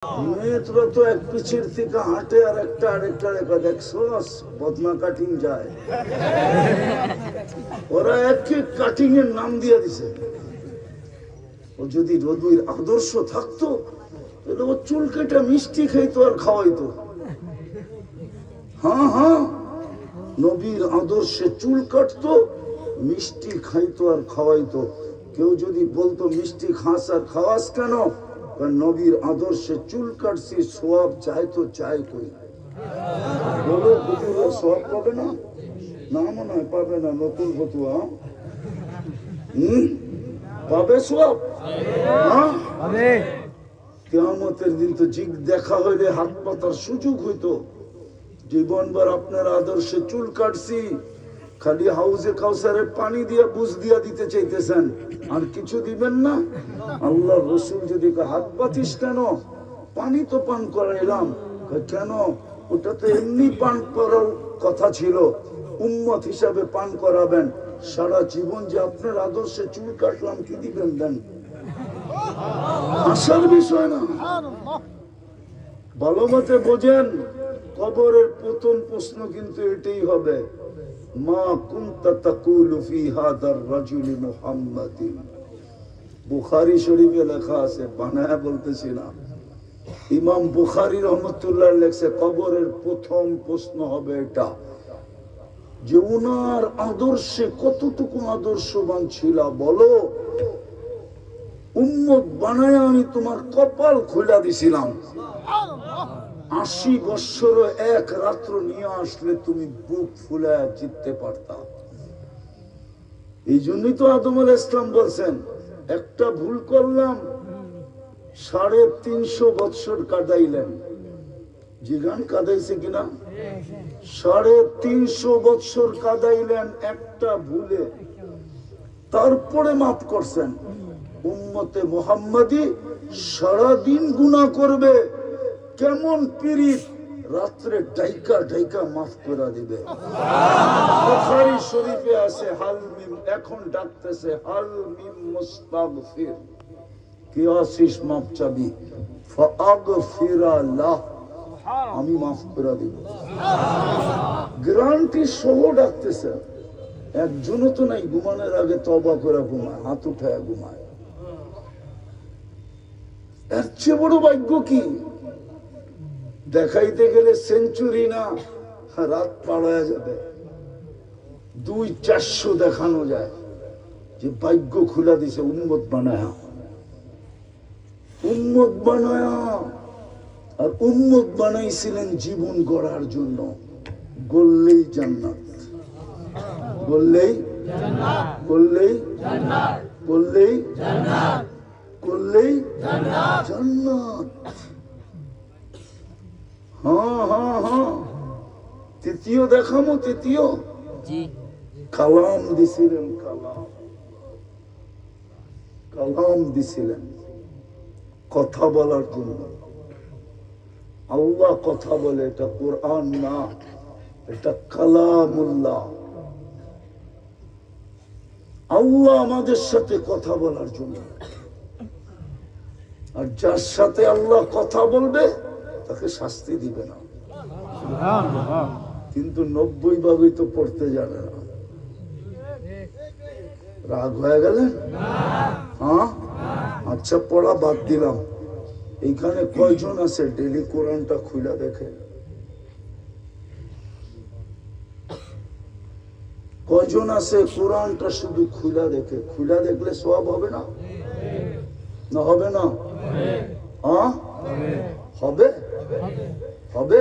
মেয়েরা তো এক পিছের থেকে হাঁটে আর একটা আরেকটা রেখা দেখছো বদনা কাটিং যায়। ওরা এক এক কাটিং এর নাম দিয়ে দিছে। ও যদি নবীর আদর্শ থাকতো তাহলে ও চুল কেটে মিষ্টি খাইতো আর খাওয়াইতো। হ্যাঁ হ্যাঁ, নবীর আদর্শে চুল কাটতো, মিষ্টি খাইতো আর খাওয়াইতো। কেউ যদি বলতো মিষ্টি খাস আর খাওয়াস কেন, নবীর আদর্শে চুল কাটছি, সোয়াব চাই তো চাই কই বলো, হুজুরের সোয়াব পাবে না? না মনে হয় পাবে না। নতুন ফতুয়া পাবে সোয়াব? কিয়ামতের দিন তো জিগ দেখা হইলে হাত পাতার সুযোগ হইতো। জীবনভর আপনার আদর্শে চুল কাটছি, খালি হাউজে কাউসারে পানি দিয়া বুঝ দিয়া দিতে চাইতেছেন, আর কিছু দিবেন না। আল্লাহ রসুল যদি হাত পাতিস কেন, পানি তো পান করাইলাম। কেন? ওটা তো এমনি পান করার কথা ছিল, উম্মত হিসাবে পান করাবেন। সারা জীবন যে আপনার আদর্শে চুল কাটলাম, কি দিবেন দেন? আসার বিষয় না। ভালো মতে বোঝেন, কবরের প্রথম প্রশ্ন কিন্তু এটাই হবে, মা কুনতা তাকুলু ফি হাদার রাজুলি মুহাম্মাদিন। বুখারী শরীফে লেখা আছে, বানায়া বলতেছি না। ইমাম বুখারী রহমতুল্লাহ লেখছে, কবরের প্রথম প্রশ্ন হবে এটা, যে উনার আদর্শে কতটুকু আদর্শবান ছিল বলো। উম্মত বানায় আমি তোমার কপাল খুলে দিছিলাম, 80 বৎসর এক রাত্র নিয়ে আসলে তুমি বুক ফুলায় জিততে পারতা। এই জন্যই তো আদম আলাইহিস সালাম বলছেন, একটা ভুল করলাম, 350 বৎসর কাটাইলেন। জিগান কাদাইছে কিনা? 350 বৎসর কাদাইলেন একটা ভুলে, তারপরে মাফ করছেন। উম্মতে মুহাম্মাদি সারাদিন গুনাহ করবে, কেমন পীড়িত, রাত্রে ডাইকা ডাইকা মাফ করে দিবে। বুখারী শরীফে আছে, হাল মিম, এখন ডাকতেছে হাল মিম মুস্তাগফির, কি আসিস মাফ চাবি, ফাগফিরা লাহ, আমি মাফ করে দিব। গ্যারান্টি সহ ডাকতেছে। একজনও তো নাই ঘুমানোর আগে তওবা করে ঘুমায়, হাত উঠায় ঘুমায়। এর চেয়ে বড় ভাগ্য কি? দেখাইতে গেলে সেঞ্চুরি না, রাত পাড়ায় যাবে। 200-400 দেখানো যায় যে ভাগ্য খুলে দিছে উম্মত বানায়া, উম্মত বানায়া। আর উম্মত বানাইছিলেন জীবন গড়ার জন্য। বললেই জান্নাত, বললেই বললেই বললেই করলেই জান্নাত। হ্যাঁ হ্যাঁ হ্যাঁ, তৃতীয় দেখামো, তৃতীয় কালাম দিছিলেন, কালাম দিছিলেন কথা বলার জন্য। আল্লাহ কথা বলে, এটা কোরআন না, এটা কালামুল্লাহ। আল্লাহ আমাদের সাথে কথা বলার জন্য। আর যার সাথে আল্লাহ কথা বলবে তাকে শাস্তি দিবে না। কিন্তু 90 ভাগই তো পড়তে জানে না। রাগ হয়ে গেলেন? হ্যাঁ, আচ্ছা, পড়া বাদ দিলাম। এইখানে কয়জন আছে ডেলি কোরআনটা খুলে দেখে? কয়জন আছে কোরআনটা শুধু খুলে দেখে? খুলে দেখলে সওয়াব হবে না? না হবে না? হ্যাঁ হবে, হবে।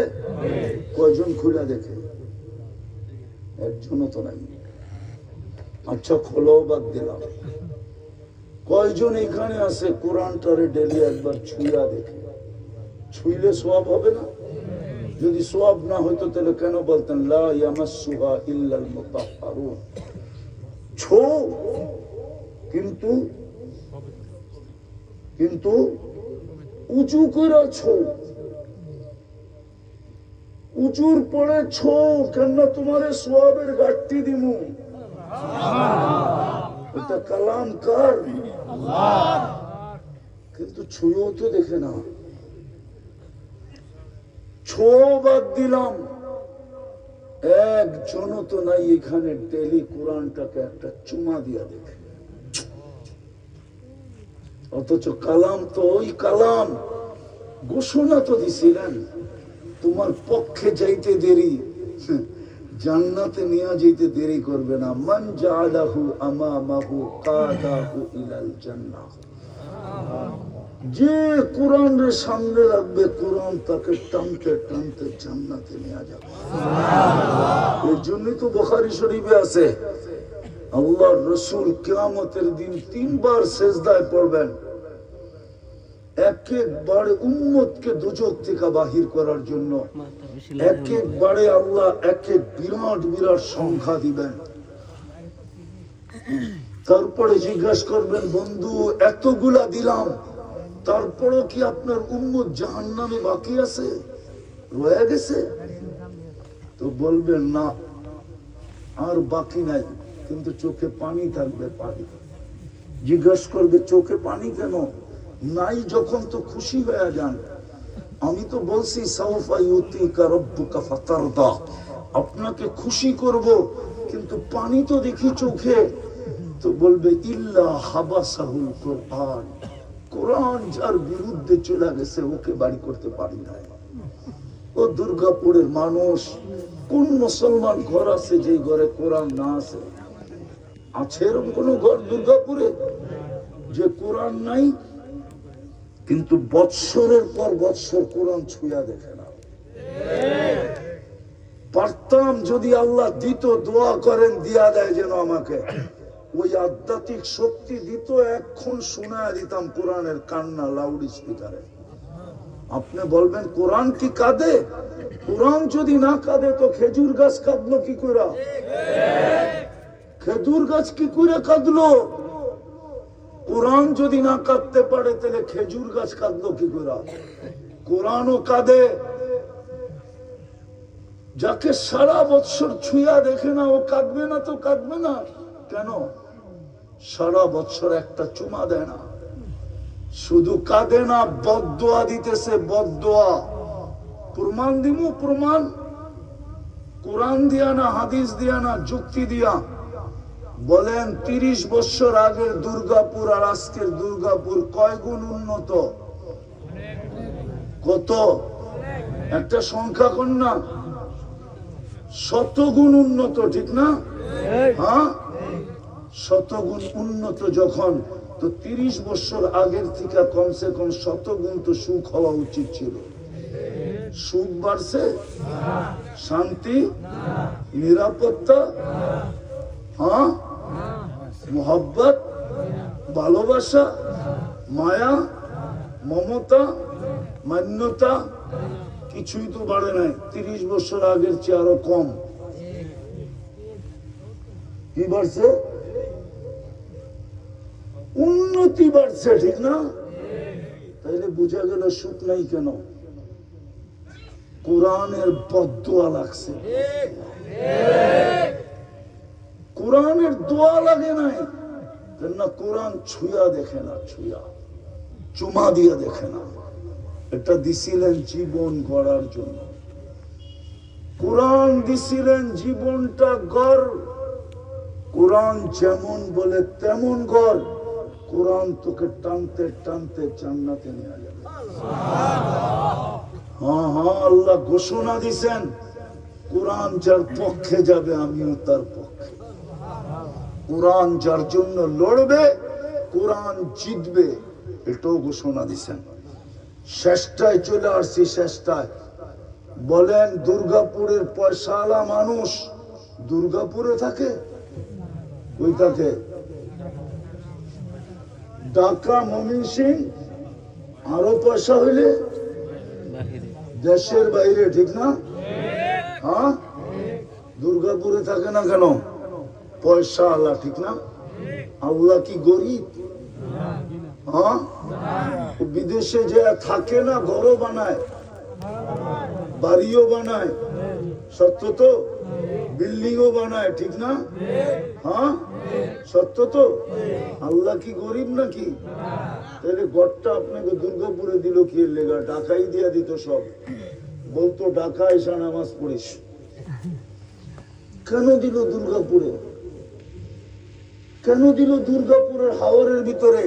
কয়জন খুলে দেখে? একজনও তো নাই। আচ্ছা, খোলো, বাদ দিলাম। কয়জন এখানে আছে কোরআনটারে ডেলি একবার ছুঁয়া দেখে? ছুঁইলে সওয়াব হবে না? যদি সওয়াব না হইতো তাহলে কেন বলতেন লা ইয়ামাসসুহা ইল্লাল মুতাহহারুন? ছো, কিন্তু কিন্তু উঁচু করে ছো, উঁচুর পরে ছো কেন? তোমারে সওয়াবের ঘাটতি দিমু। এটা কালাম কার? কিন্তু ছুঁয়েও তো দেখে না। ছো বাদ দিলাম, একজনও তো নাই এখানে ডেলি কোরআনটাকে একটা চুমা দিয়া দেখে। অথচ কালাম তো ওই কালাম, ঘোষণা তো দিছিলেন তোমার পক্ষে যাইতে দেরি, জান্নাতে নিয়ে যেতে দেরি করবে না। মান জাআলাহু আমামাহু কাদাহু ইলাল জান্নাহ। যে কোরআনের সামনে রাখবে, কোরআন তাকে টানতে টানতে জান্নাতে নিয়ে যাবে। এই জন্যই তো বুখারী শরীফে আছে, আল্লাহর রাসূল কিয়ামতের দিন 3 বার সিজদায় পড়বেন, একবারে উম্মতকে দোজখ থেকে বাহির করার জন্য। একবারে আল্লাহ এক বিরাট বিরাট সংখ্যা দিবেন। তারপরে জিজ্ঞাসা করবেন, বন্ধু এতগুলা দিলাম, তারপরও কি আপনার উম্মত জাহান্নামে বাকি আছে, রয়ে গেছে? তো বলবেন না, আর বাকি নাই, কিন্তু চোখে পানি থাকবে, পানি। জিজ্ঞাসা করবে চোখে পানি কেন? নাই যখন তো খুশি হয়ে যান। আমি তো বলছি সাউফা ইউতিকা রাব্বুকা ফাতারদা, আপনাকে খুশি করব, কিন্তু পানি তো দেখি চোখে। তো বলবে ইল্লা হাবাসাহুল কোরআন, কোরআন যার বিরুদ্ধে চলে গেছে ওকে বাড়ি করতে পারি না। ও দুর্গাপুরের মানুষ, কোন মুসলমান ঘর আছে যে ঘরে কোরআন না আছে? আছে এরকম কোন ঘর দুর্গাপুরে যে কোরআন নাই? কিন্তু বৎসরের পর বৎসর কোরআন ছুঁয়া দেখে না। পারতাম যদি আল্লাহ দিত, দোয়া করেন দিয়া দেয় যেন আমাকে, ওই আধ্যাত্মিক শক্তি দিত, এখন শোনা দিতাম কোরআনের কান্না লাউড স্পিকারে। আপনি বলবেন কোরআন কি কাঁদে? কোরআন যদি না কাঁদে তো খেজুর গাছ কাঁদলো কি করে? খেজুর গাছ কি করে কাঁদলো? কোরআন যদি না কাঁদতে পারে তাহলে খেজুর গাছ কাঁদলো কি করে? কোরআনও কাঁদে। যাকে সারা বৎসর ছুঁয়া দেখে না ও কাঁদবে না? তো কাঁদবে না কেন? সারা বৎসর একটা চুমা দেয় না, শুধু কাঁদে না, বদদোয়া দিতেছে, বদদোয়া। প্রমাণ দিমু, প্রমাণ কোরআন দিয়া না, হাদিস দিয়া না, যুক্তি দিয়া। বলেন 30 বছর আগের দুর্গাপুর আর আজকের দুর্গাপুর কয় গুণ উন্নত? কত? একটা সংখ্যা কোন না, শতগুণ উন্নত, ঠিক না? হ্যাঁ, শতগুণ উন্নত যখন, তো 30 বছর আগের থেকে কমসে কম শতগুণ তো সুখ হওয়া উচিত ছিল। সুখ বাড়ছে? শান্তি, নিরাপত্তা, হ্যাঁ, মোহব্বত, ভালোবাসা, মায়া, মমতা, মান্যতা কিছুই তো বাড়ে নাই। 30 বছর আগের চেয়ে আরো কম। কি বাড়ছে? উন্নতি বাড়ছে, ঠিক না? তাইলে বোঝা গেল সুখ নাই কেন? কোরআনের বদদোয়া লাগছে। কোরআনের দোয়া লাগে নাই না, কোরআন ছুঁয়া দেখে না, ছুঁয়া চুমা দিয়ে দেখে না। এটা দিছিলেন জীবন গড়ার জন্য। কোরআন দিছিলেন জীবনটা গড়। কোরআন যেমন বলে তেমন গড়। কোরআন তোকে টানতে টানতে জান্নাতে নিয়ে যাবে। হ্যাঁ হ্যাঁ, আল্লাহ ঘোষণা দিছেন, কোরআন যার পক্ষে যাবে আমিও তার পক্ষে। কোরআন যার জন্য লড়বে কোরআন জিতবে, এটাও ঘোষণা দিছেন। শেষটায় চলে আসছি, শেষটায়। বলেন দুর্গাপুরের পয়সাওয়ালা মানুষ দুর্গাপুরে থাকে? ওই থাকে ঢাকা, ময়মনসিং, আরো পয়সা হইলে দেশের বাইরে, ঠিক না? হ্যাঁ, দুর্গাপুরে থাকে না কেন? পয়সা আল্লাহ, ঠিক না? আল্লাহ কি গরিব? হ্যাঁ, বিদেশে যে থাকে না, ঘরও বানায়, বাড়িও বানায়, সত্য তো? বিল্ডিংও বানায়, ঠিক না? হ্যাঁ, সত্য তো? আল্লাহ কি গরিব নাকি? তাহলে ঘরটা আপনাকে দুর্গাপুরে দিল কি লেগা? ঢাকাই দিয়া দিত সব। বলতো ঢাকা এসে নামাজ পড়িস। কেন দিল দুর্গাপুরে? কেন দিল দুর্গাপুরের হাওরের ভিতরে?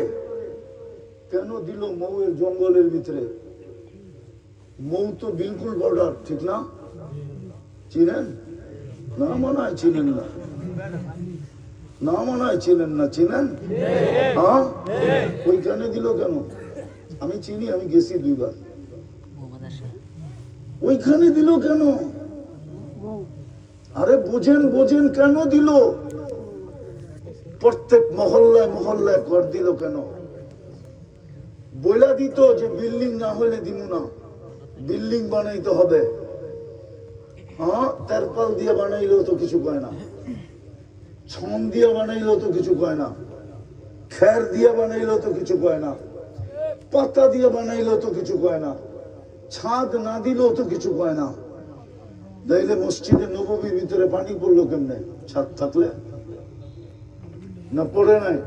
কেন দিল মৌয়ের জঙ্গলের ভিতরে? মৌ তো বিলকুল বর্ডার, ঠিক না? চিনেন না? মনে হয় চিনেন না। না মনে হয় চিনেন না। চিনেন? হ্যাঁ, ওইখানে দিল কেন? আমি চিনি, আমি গেছি 2 বার। ওইখানে দিল কেন? আরে বোঝেন বোঝেন, কেন দিল? প্রত্যেক মহল্লায় মহল্লায় কর দিল কেন? বইলা দিত যে বিল্ডিং না হলে দিব না, বিল্ডিং বানাইতে হবে। হ্যাঁ, তেরপাল দিয়ে বানাইলেও তো কিছু কয় না, ছন দিয়ে বানাইলেও তো কিছু কয় না, খের দিয়ে বানাইলেও তো কিছু কয় না, পাতা দিয়ে বানাইলেও তো কিছু কয় না, ছাদ না দিলেও তো কিছু কয় না। তাইলে মসজিদে নববীর ভিতরে পানি পড়লো কেমনে? ছাদ থাকলে না পড়ে নাই?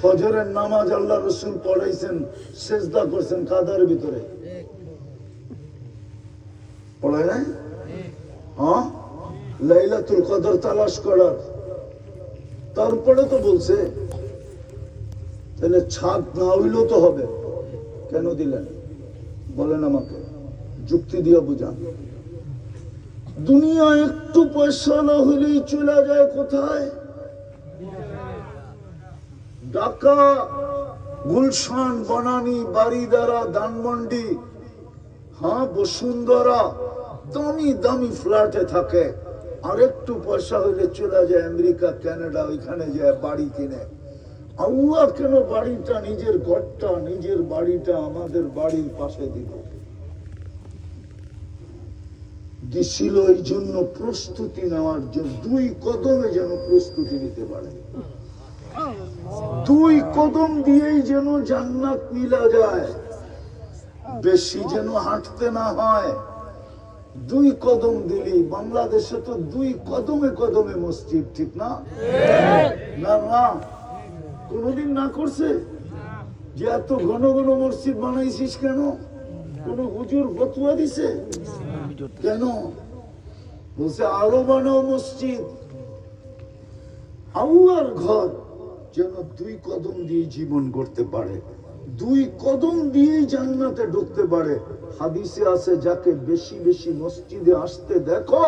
ফজরের নামাজ আল্লাহ রসুল পড়াইছেন, সেজদা করছেন কাদার ভিতরে, পড়ায় নাই? হ্যাঁ, লাইলাতুল কদর তালাশ করার, তারপরে তো বলছে। তাহলে ছাদ না হইলেও তো হবে, কেন দিলেন বলেন আমাকে, যুক্তি দিয়ে বুঝান। দুনিয়া একটু পয়সা না হইলেই চলে যায় কোথায়? ঢাকা, গুলশান, বনানী, বারিদারা, ধানমন্ডি, হ্যাঁ বসুন্ধরা, দামি দামি ফ্ল্যাটে থাকে। আর একটু পয়সা হইলে চলে যায় আমেরিকা, কানাডা, ওইখানে যায় বাড়ি কিনে। আল্লাহ কেন বাড়িটা, নিজের ঘরটা, নিজের বাড়িটা আমাদের বাড়ির পাশে দিল? দিছিল এই জন্য প্রস্তুতি নেওয়ার জন্য, 2 কদমে যেন প্রস্তুতি নিতে পারে। 2 কদম দিয়েই যেন জান্নাত মিলা যায়, বেশি যেন হাঁটতে না হয়। 2 কদম দিলি। বাংলাদেশে তো 2 কদমে কদমে মসজিদ, ঠিক না? না না, কোনদিন না করছে যে এত ঘন ঘন মসজিদ বানাইছিস কেন? কোন হুজুর ফতোয়া দিছে? কেন বলছে আরো বানাও মসজিদ। আল্লাহর ঘর যেন 2 কদম দিয়ে জীবন করতে পারে, 2 কদম দিয়ে জান্নাতে ঢুকতে পারে। হাদিসে আছে, যাকে বেশি বেশি মসজিদে আসতে দেখো